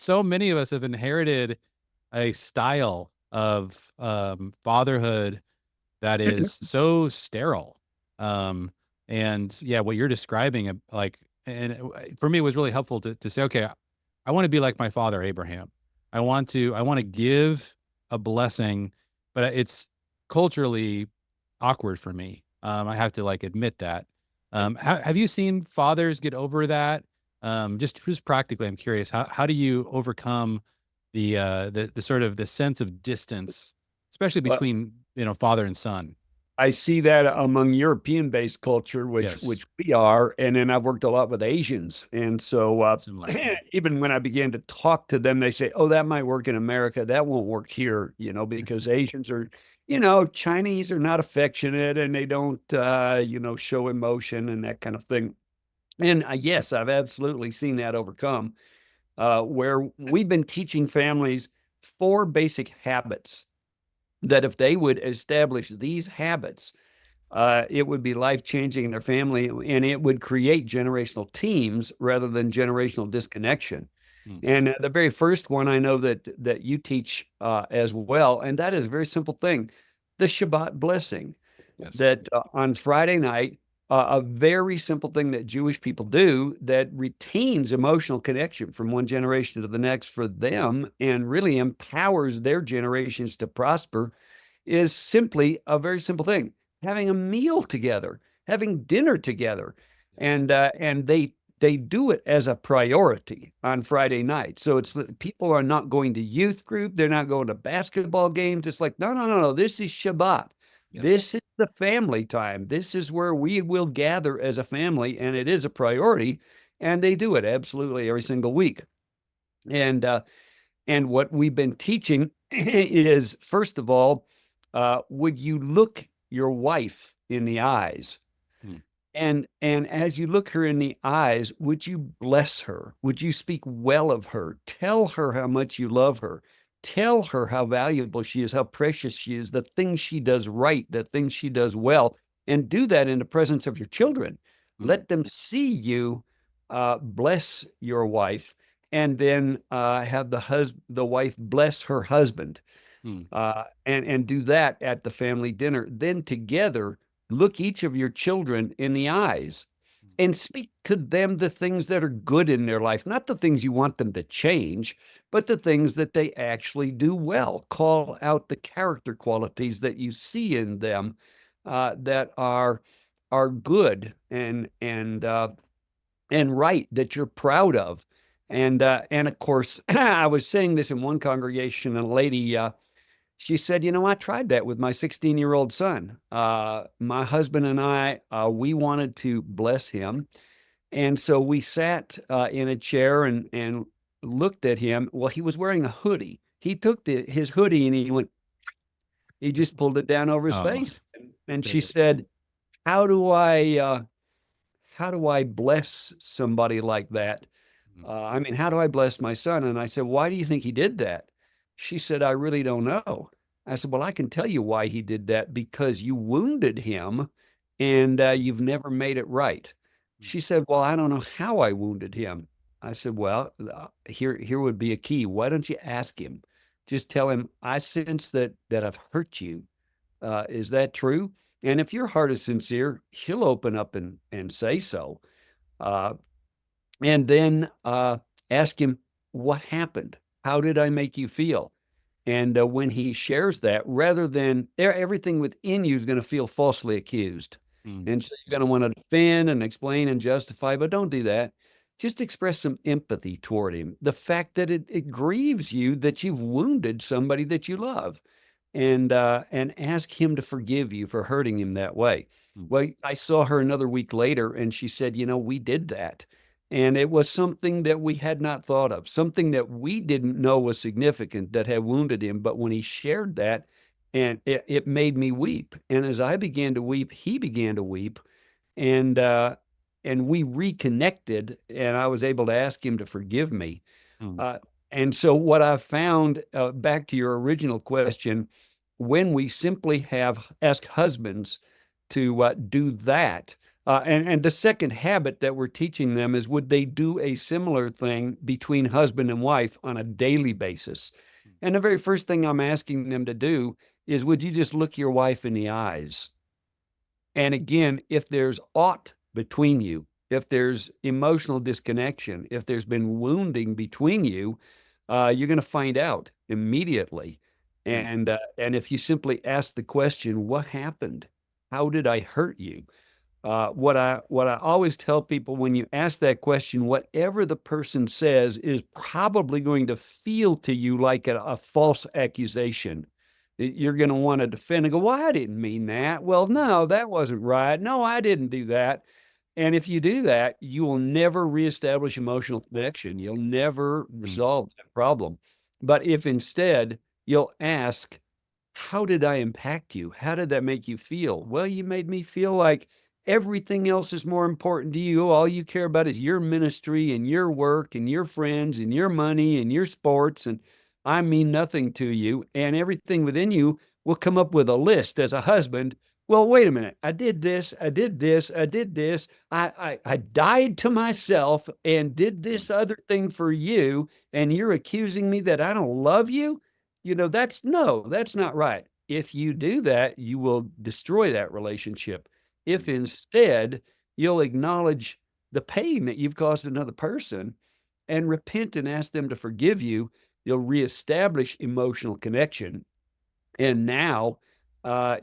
so many of us have inherited a style of fatherhood that is so sterile. Um, and yeah, what you're describing, like, and for me, it was really helpful to say, okay, I want to be like my father Abraham. I want to give a blessing, but it's culturally awkward for me. I have to like admit that. Have you seen fathers get over that? Just practically, I'm curious. How do you overcome the sort of the sense of distance, especially Well, between father and son? I see that among European-based culture, Yes, which we are, and then I've worked a lot with Asians, and so similar. even when I began to talk to them, they say, "Oh, that might work in America, that won't work here," because Asians are, Chinese are not affectionate and they don't, show emotion and that kind of thing. And yes, I've absolutely seen that overcome, where we've been teaching families four basic habits that if they would establish these habits, it would be life changing in their family and it would create generational teams rather than generational disconnection. Mm, And the very first one I know that you teach as well, and that is a very simple thing, the Shabbat blessing. yes. That on Friday night, a very simple thing that Jewish people do that retains emotional connection from one generation to the next for them and really empowers their generations to prosper is simply a very simple thing, having a meal together, having dinner together. Yes. And they do it as a priority on Friday night. So it's people are not going to youth group, they're not going to basketball games. It's like, no, no, no, no, this is Shabbat. Yes. This is the family time. This is where we will gather as a family, and it is a priority. And they do it absolutely every single week. And and what we've been teaching is, first of all, would you look your wife in the eyes? Mm, And as you look her in the eyes, would you bless her? Would you speak well of her? Tell her how much you love her. Tell her how valuable she is, how precious she is, the things she does right, the things she does well, and do that in the presence of your children. mm, Let them see you bless your wife, and then have the wife bless her husband, mm, and do that at the family dinner. Then together, look each of your children in the eyes and speak to them the things that are good in their life, not the things you want them to change, but the things that they actually do well. Call out the character qualities that you see in them that are good and right, that you're proud of. And of course, I was saying this in one congregation, and a lady she said, I tried that with my 16-year-old son. My husband and I, we wanted to bless him. And so we sat in a chair and looked at him. Well, he was wearing a hoodie. He took his hoodie and he just pulled it down over his oh, face. And she goodness. said, how do I, uh, how do I bless somebody like that? Mm, I mean, how do I bless my son? And I said, why do you think he did that? She said, I really don't know. I said, well, I can tell you why he did that because you wounded him and you've never made it right. mm, She said, well, I don't know how I wounded him. I said, well, here would be a key. Why don't you ask him? Just tell him, I sense that I've hurt you. Is that true? And if your heart is sincere, he'll open up and say so. Uh, and then ask him, what happened? How did I make you feel? And when he shares that, rather than everything within you is going to feel falsely accused. mm. And so you're going to want to defend and explain and justify, but don't do that. Just express some empathy toward him. The fact that it grieves you that you've wounded somebody that you love, and ask him to forgive you for hurting him that way. Mm. Well, I saw her another week later, and she said, we did that. And it was something that we had not thought of, something that we didn't know was significant that had wounded him. But when he shared that, and it made me weep. And as I began to weep, he began to weep. And and we reconnected, and I was able to ask him to forgive me. Mm. Uh, and so what I've found, back to your original question, when we simply have ask husbands to do that, And the second habit that we're teaching them is, would they do a similar thing between husband and wife on a daily basis? And the very first thing I'm asking them to do is, would you just look your wife in the eyes? And again, if there's aught between you, if there's emotional disconnection, if there's been wounding between you, you're going to find out immediately. Mm. And if you simply ask the question, what happened? How did I hurt you? What I always tell people, when you ask that question, whatever the person says is probably going to feel to you like a false accusation. You're going to want to defend and go, well, I didn't mean that. Well, no, that wasn't right. No, I didn't do that. And if you do that, you will never reestablish emotional connection. You'll never Mm. resolve that problem. But if instead you'll ask, how did I impact you? How did that make you feel? Well, you made me feel like everything else is more important to you. All you care about is your ministry and your work and your friends and your money and your sports. And I mean nothing to you. And everything within you will come up with a list as a husband. Well, wait a minute. I did this. I did this. I did this. I died to myself and did Mm. this other thing for you. And you're accusing me that I don't love you? That's no, that's not right. If you do that, you will destroy that relationship. If Mm. instead you'll acknowledge the pain that you've caused another person and repent and ask them to forgive you, you'll reestablish emotional connection. And now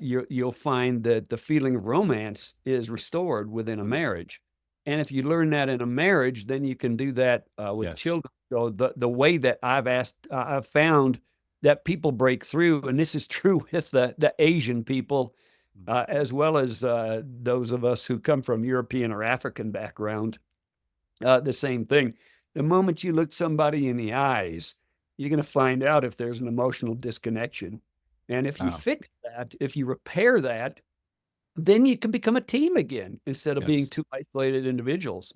you'll find that the feeling of romance is restored within a Mm. marriage. And if you learn that in a marriage, then you can do that with Yes. children. So the way that I've found that people break through, and this is true with the Asian people, Mm. as well as those of us who come from European or African background, the same thing. The moment you look somebody in the eyes, you're going to find out if there's an emotional disconnection. And if you Wow. fix that, if you repair that, then you can become a team again instead of being Yes. two isolated individuals.